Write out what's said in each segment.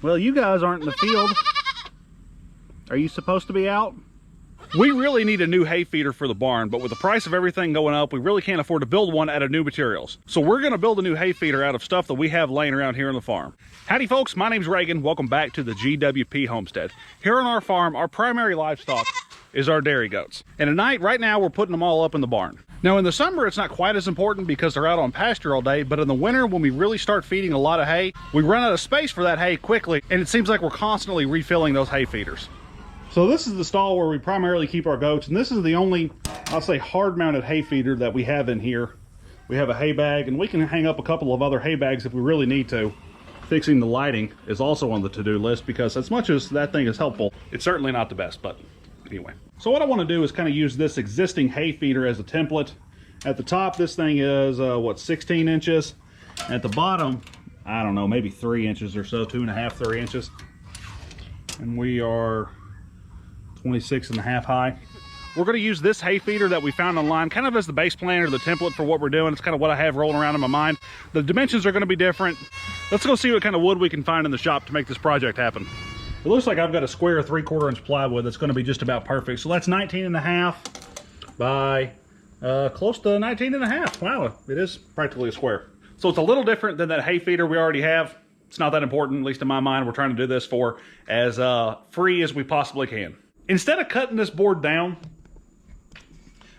Well, you guys aren't in the field. Are you supposed to be out? We really need a new hay feeder for the barn, but with the price of everything going up, we really can't afford to build one out of new materials. So we're gonna build a new hay feeder out of stuff that we have laying around here on the farm. Howdy folks, my name's Reagan. Welcome back to the GWP Homestead. Here on our farm, our primary livestock is our dairy goats. And tonight, right now, we're putting them all up in the barn. Now in the summer, it's not quite as important because they're out on pasture all day, but in the winter, when we really start feeding a lot of hay, we run out of space for that hay quickly, and it seems like we're constantly refilling those hay feeders. So this is the stall where we primarily keep our goats, and this is the only, I'll say, hard-mounted hay feeder that we have in here. We have a hay bag, and we can hang up a couple of other hay bags if we really need to. Fixing the lighting is also on the to-do list because as much as that thing is helpful, it's certainly not the best, but anyway. So what I want to do is kind of use this existing hay feeder as a template. At the top, this thing is, 16 inches. At the bottom, I don't know, maybe 3 inches or so, 2.5, 3 inches. And we are 26.5 high. We're going to use this hay feeder that we found online kind of as the base plan or the template for what we're doing. It's kind of what I have rolling around in my mind. The dimensions are going to be different. Let's go see what kind of wood we can find in the shop to make this project happen. It looks like I've got a square 3/4 inch plywood that's going to be just about perfect. So that's 19.5 by close to 19.5. Wow, it is practically a square. So it's a little different than that hay feeder we already have. It's not that important, at least in my mind. We're trying to do this for as free as we possibly can. Instead of cutting this board down,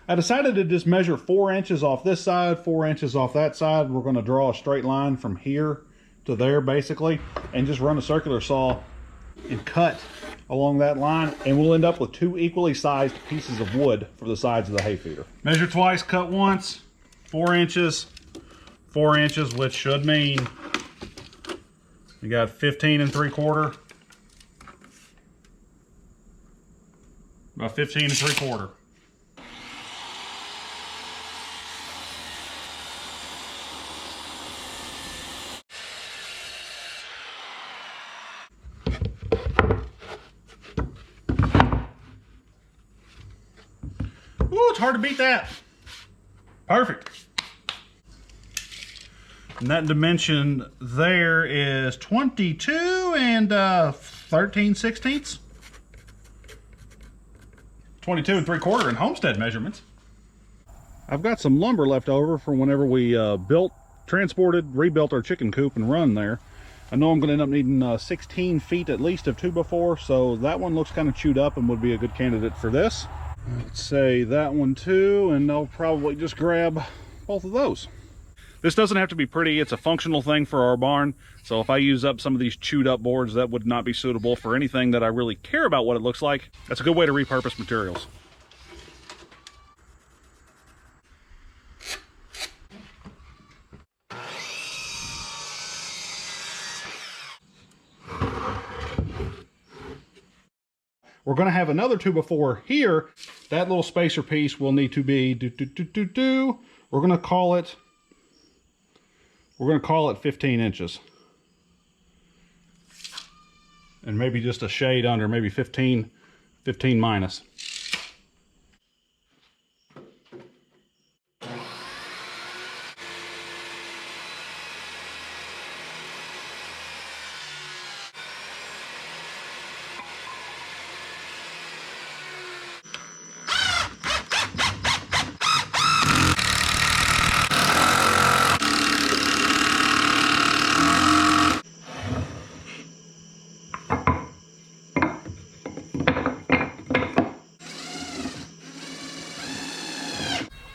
I decided to just measure 4 inches off this side, 4 inches off that side. We're going to draw a straight line from here to there, basically, and just run a circular saw and cut along that line, and we'll end up with 2 equally sized pieces of wood for the sides of the hay feeder. Measure twice, cut once, 4 inches, 4 inches, which should mean you got 15 3/4. About 15 3/4. Ooh, it's hard to beat that. Perfect. And that dimension there is 22 and 13/16. 22 3/4 in Homestead measurements. I've got some lumber left over from whenever we rebuilt our chicken coop and run there. I know I'm going to end up needing 16 feet at least of 2x4, so that one looks kind of chewed up and would be a good candidate for this. Let's say that one too, and I'll probably just grab both of those. This doesn't have to be pretty, it's a functional thing for our barn. So if I use up some of these chewed up boards, that would not be suitable for anything that I really care about what it looks like. That's a good way to repurpose materials. We're going to have another 2x4 here. That little spacer piece will need to be we're going to call it 15 inches. And maybe just a shade under, maybe 15 minus.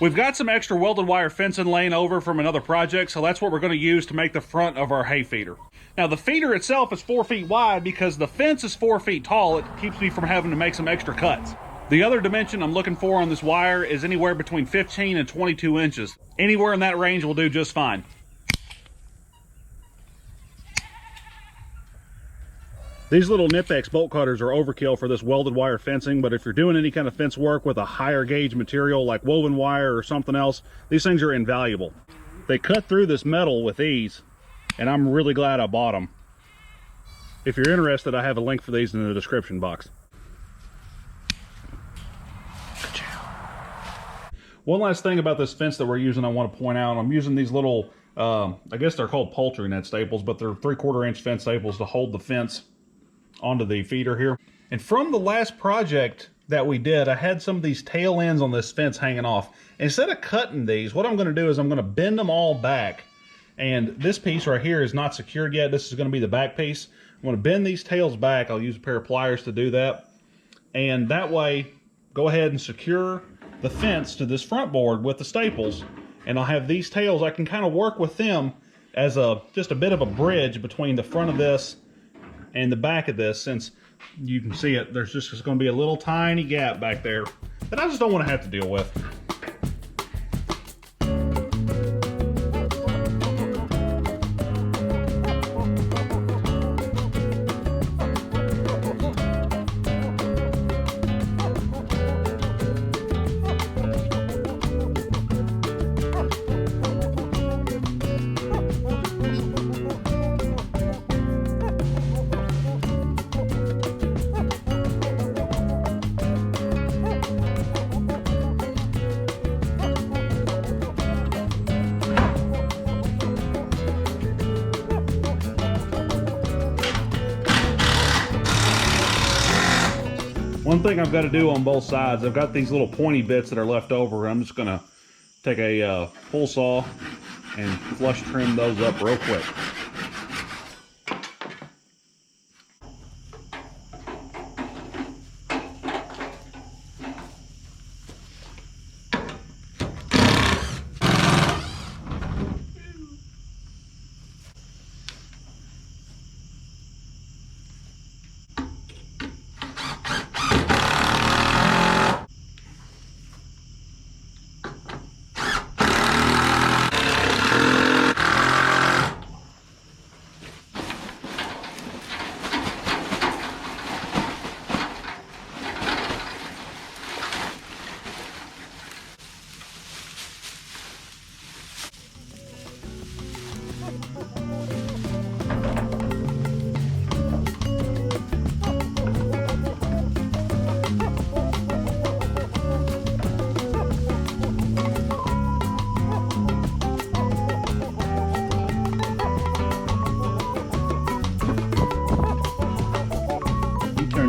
We've got some extra welded wire fencing laying over from another project, so that's what we're going to use to make the front of our hay feeder. Now the feeder itself is 4 feet wide because the fence is 4 feet tall. It keeps me from having to make some extra cuts. The other dimension I'm looking for on this wire is anywhere between 15 and 22 inches. Anywhere in that range will do just fine. These little Nipex bolt cutters are overkill for this welded wire fencing, but if you're doing any kind of fence work with a higher gauge material like woven wire or something else, these things are invaluable. They cut through this metal with ease, and I'm really glad I bought them. If you're interested, I have a link for these in the description box. One last thing about this fence that we're using I want to point out. I'm using these little I guess they're called poultry net staples, but they're 3/4 inch fence staples to hold the fence onto the feeder here. And from the last project that we did, I had some of these tail ends on this fence hanging off. Instead of cutting these, what I'm going to do is I'm going to bend them all back. And this piece right here is not secured yet. This is going to be the back piece. I'm going to bend these tails back. I'll use a pair of pliers to do that. And that way, go ahead and secure the fence to this front board with the staples. And I'll have these tails, I can kind of work with them as just a bit of a bridge between the front of this and the back of this, since you can see it, there's just going to be a little tiny gap back there that I just don't want to have to deal with. One thing I've got to do on both sides, I've got these little pointy bits that are left over. I'm just going to take a pull saw and flush trim those up real quick.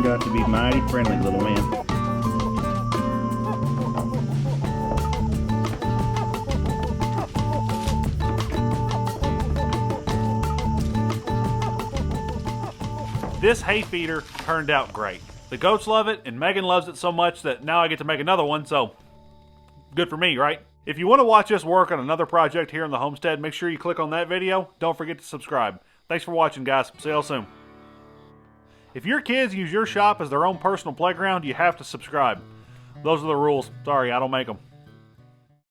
Out to be mighty friendly, little man. This hay feeder turned out great. The goats love it, and Megan loves it so much that now I get to make another one, so good for me, right? If you want to watch us work on another project here in the homestead, make sure you click on that video. Don't forget to subscribe. Thanks for watching, guys. See y'all soon. If your kids use your shop as their own personal playground, you have to subscribe. Those are the rules. Sorry, I don't make them.